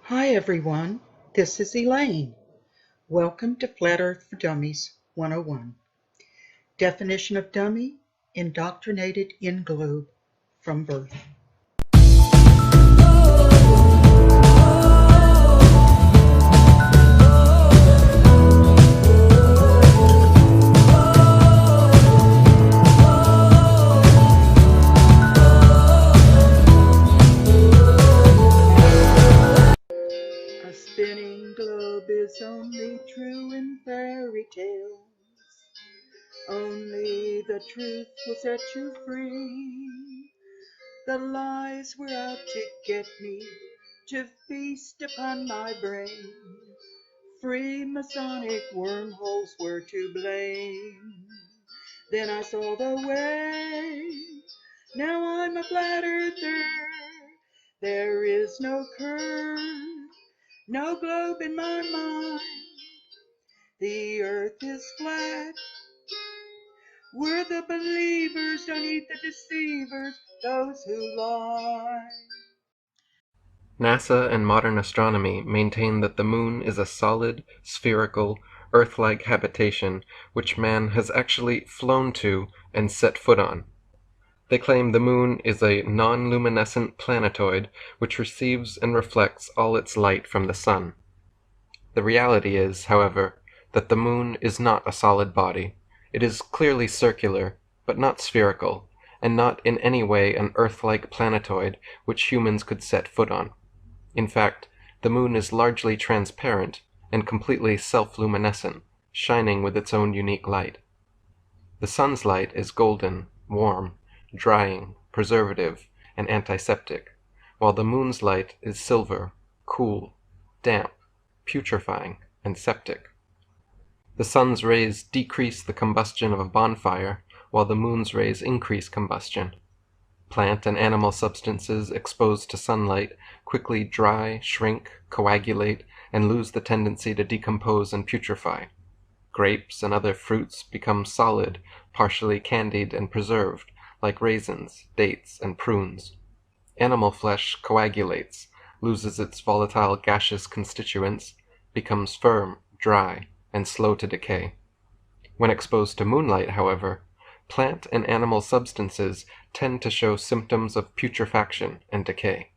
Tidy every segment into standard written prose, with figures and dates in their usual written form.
Hi everyone, this is Elaine. Welcome to Flat Earth for Dummies 101. Definition of dummy, indoctrinated in globe from birth. A spinning globe is only true in fairy tales. Only the truth will set you free. The lies were out to get me, to feast upon my brain. Freemasonic wormholes were to blame. Then I saw the way. Now I'm a flat earther. There is no curve, no globe in my mind. The earth is flat. We're the believers, don't eat the deceivers, those who lie. NASA and modern astronomy maintain that the moon is a solid, spherical, Earth-like habitation which man has actually flown to and set foot on. They claim the moon is a non-luminescent planetoid which receives and reflects all its light from the sun. The reality is, however, that the moon is not a solid body. It is clearly circular, but not spherical, and not in any way an Earth-like planetoid which humans could set foot on. In fact, the moon is largely transparent and completely self-luminescent, shining with its own unique light. The sun's light is golden, warm, drying, preservative, and antiseptic, while the moon's light is silver, cool, damp, putrefying, and septic. The sun's rays decrease the combustion of a bonfire, while the moon's rays increase combustion. Plant and animal substances exposed to sunlight quickly dry, shrink, coagulate, and lose the tendency to decompose and putrefy. Grapes and other fruits become solid, partially candied and preserved, like raisins, dates, and prunes. Animal flesh coagulates, loses its volatile gaseous constituents, becomes firm, dry, and slow to decay. When exposed to moonlight, however, plant and animal substances tend to show symptoms of putrefaction and decay.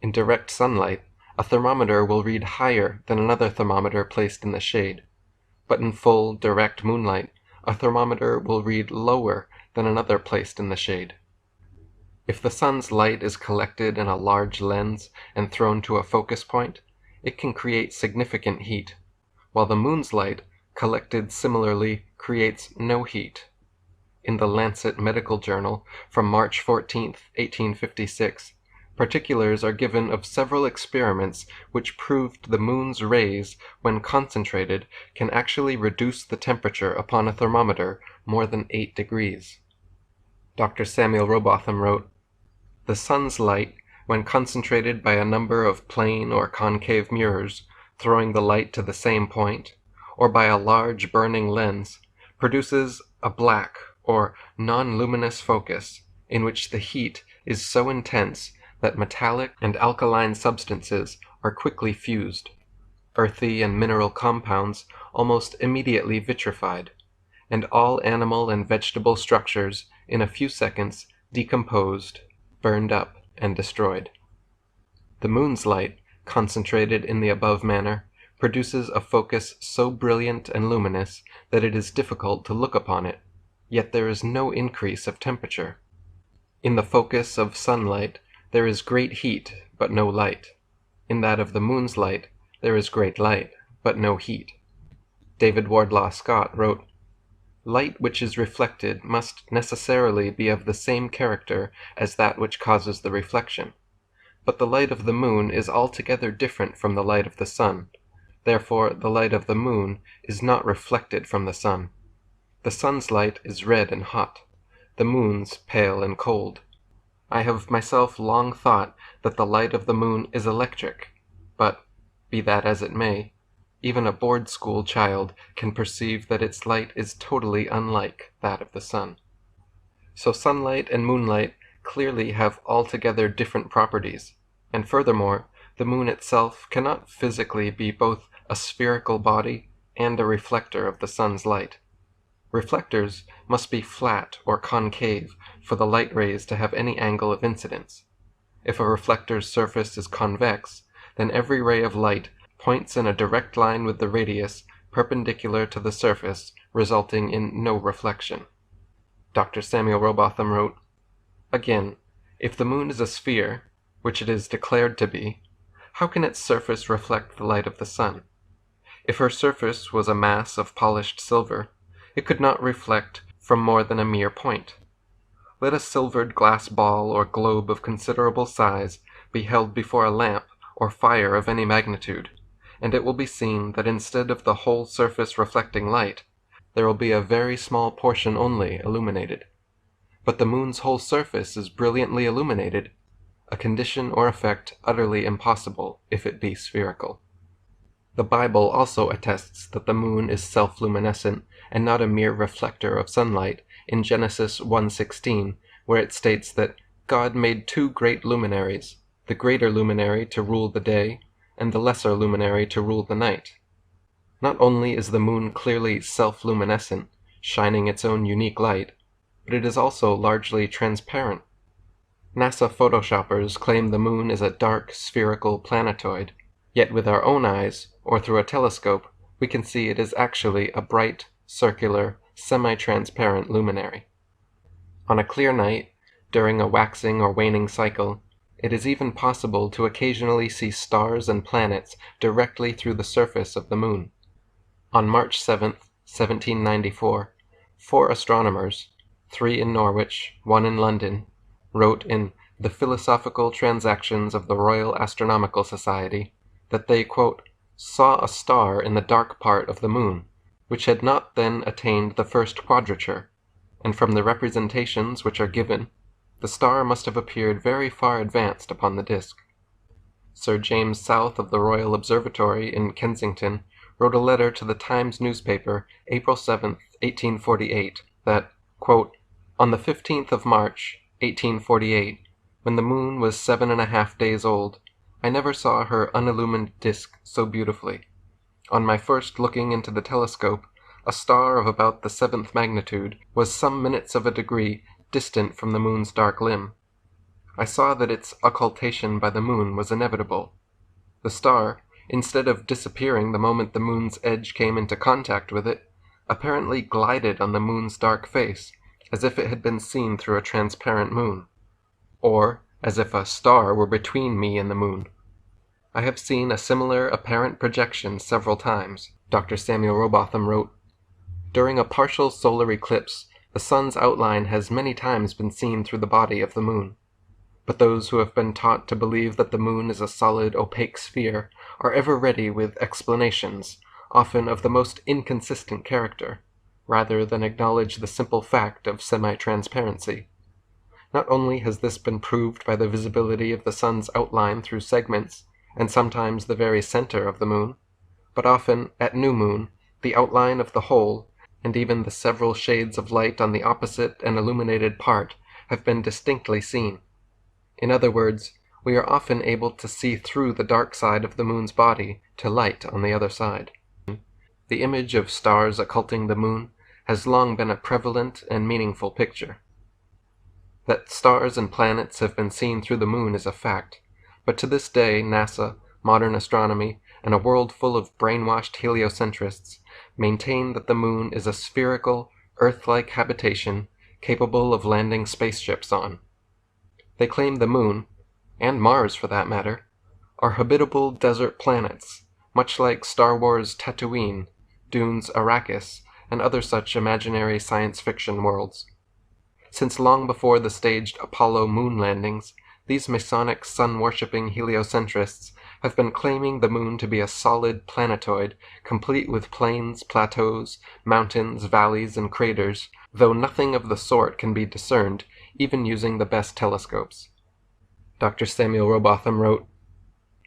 In direct sunlight, a thermometer will read higher than another thermometer placed in the shade, but in full, direct moonlight, a thermometer will read lower than another placed in the shade. If the sun's light is collected in a large lens and thrown to a focus point, it can create significant heat, while the moon's light, collected similarly, creates no heat. In the Lancet Medical Journal from March 14, 1856, particulars are given of several experiments which proved the moon's rays, when concentrated, can actually reduce the temperature upon a thermometer more than 8 degrees. Dr. Samuel Robotham wrote, "The sun's light, when concentrated by a number of plane or concave mirrors, throwing the light to the same point, or by a large burning lens, produces a black or non-luminous focus, in which the heat is so intense that metallic and alkaline substances are quickly fused, earthy and mineral compounds almost immediately vitrified, and all animal and vegetable structures in a few seconds decomposed, burned up, and destroyed. The moon's light, concentrated in the above manner, produces a focus so brilliant and luminous that it is difficult to look upon it, yet there is no increase of temperature. In the focus of sunlight there is great heat, but no light. In that of the moon's light there is great light, but no heat." David Wardlaw Scott wrote, "Light which is reflected must necessarily be of the same character as that which causes the reflection. But the light of the moon is altogether different from the light of the sun. Therefore the light of the moon is not reflected from the sun. The sun's light is red and hot, the moon's pale and cold. I have myself long thought that the light of the moon is electric, but, be that as it may, even a board school child can perceive that its light is totally unlike that of the sun. So sunlight and moonlight clearly have altogether different properties, and furthermore, the moon itself cannot physically be both a spherical body and a reflector of the sun's light. Reflectors must be flat or concave for the light rays to have any angle of incidence. If a reflector's surface is convex, then every ray of light points in a direct line with the radius perpendicular to the surface, resulting in no reflection. Dr. Samuel Rowbotham wrote, "Again, if the moon is a sphere, which it is declared to be, how can its surface reflect the light of the sun? If her surface was a mass of polished silver, it could not reflect from more than a mere point. Let a silvered glass ball or globe of considerable size be held before a lamp or fire of any magnitude, and it will be seen that instead of the whole surface reflecting light, there will be a very small portion only illuminated. But the moon's whole surface is brilliantly illuminated, a condition or effect utterly impossible if it be spherical." The Bible also attests that the moon is self-luminescent and not a mere reflector of sunlight in Genesis 1:16, where it states that God made two great luminaries, the greater luminary to rule the day, and the lesser luminary to rule the night. Not only is the moon clearly self-luminescent, shining its own unique light, but it is also largely transparent. NASA photoshoppers claim the moon is a dark, spherical planetoid, yet with our own eyes, or through a telescope, we can see it is actually a bright, circular, semi-transparent luminary. On a clear night, during a waxing or waning cycle, it is even possible to occasionally see stars and planets directly through the surface of the moon. On March 7, 1794, 4 astronomers, 3 in Norwich, 1 in London, wrote in the Philosophical Transactions of the Royal Astronomical Society that they, quote, "saw a star in the dark part of the moon, which had not then attained the first quadrature, and from the representations which are given, the star must have appeared very far advanced upon the disk." Sir James South of the Royal Observatory in Kensington wrote a letter to the Times newspaper, April 7, 1848, that, quote, "on the 15th of March, 1848, when the moon was 7½ days old, I never saw her unillumined disk so beautifully. On my first looking into the telescope, a star of about the 7th magnitude was some minutes of a degree distant from the moon's dark limb. I saw that its occultation by the moon was inevitable. The star, instead of disappearing the moment the moon's edge came into contact with it, apparently glided on the moon's dark face, as if it had been seen through a transparent moon, or as if a star were between me and the moon. I have seen a similar apparent projection several times," Dr. Samuel Rowbotham wrote. "During a partial solar eclipse, the sun's outline has many times been seen through the body of the moon. But those who have been taught to believe that the moon is a solid, opaque sphere are ever ready with explanations, often of the most inconsistent character, rather than acknowledge the simple fact of semi-transparency. Not only has this been proved by the visibility of the sun's outline through segments, and sometimes the very center of the moon, but often, at new moon, the outline of the whole, and even the several shades of light on the opposite and illuminated part, have been distinctly seen. In other words, we are often able to see through the dark side of the moon's body to light on the other side. The image of stars occulting the moon has long been a prevalent and meaningful picture. That stars and planets have been seen through the moon is a fact, but to this day NASA, modern astronomy, and a world full of brainwashed heliocentrists maintain that the moon is a spherical, Earth-like habitation capable of landing spaceships on. They claim the moon, and Mars for that matter, are habitable desert planets, much like Star Wars' Tatooine, Dune's Arrakis, and other such imaginary science fiction worlds. Since long before the staged Apollo moon landings, these Masonic sun-worshipping heliocentrists have been claiming the moon to be a solid planetoid, complete with plains, plateaus, mountains, valleys, and craters, though nothing of the sort can be discerned, even using the best telescopes. Dr. Samuel Rowbotham wrote,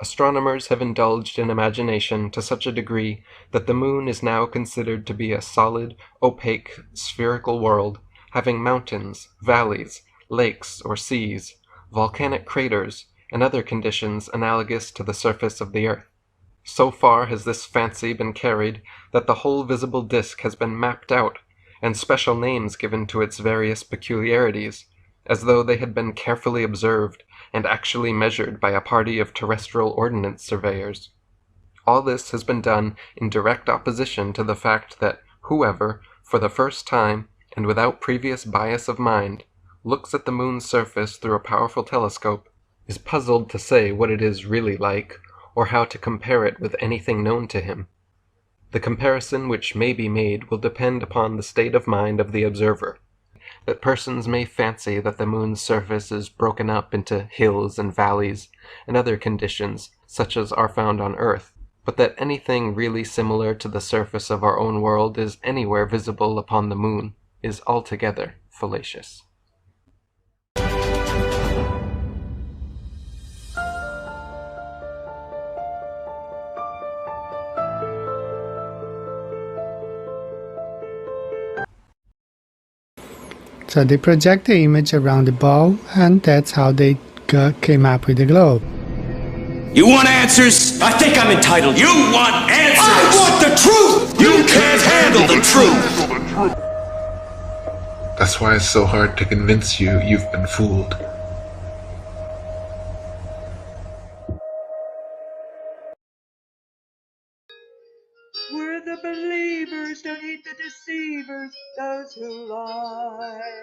"Astronomers have indulged in imagination to such a degree that the moon is now considered to be a solid, opaque, spherical world, having mountains, valleys, lakes or seas, volcanic craters, and other conditions analogous to the surface of the earth. So far has this fancy been carried that the whole visible disk has been mapped out, and special names given to its various peculiarities, as though they had been carefully observed and actually measured by a party of terrestrial ordnance surveyors. All this has been done in direct opposition to the fact that whoever, for the first time, and without previous bias of mind, looks at the moon's surface through a powerful telescope, is puzzled to say what it is really like, or how to compare it with anything known to him. The comparison which may be made will depend upon the state of mind of the observer. That persons may fancy that the moon's surface is broken up into hills and valleys, and other conditions such as are found on earth, but that anything really similar to the surface of our own world is anywhere visible upon the moon is altogether fallacious. So they project the image around the ball, and that's how they came up with the globe. You want answers? I think I'm entitled. You want answers? I want the truth! You can't handle the truth! That's why it's so hard to convince you you've been fooled. We're the believers, don't heed the deceivers, those who lie.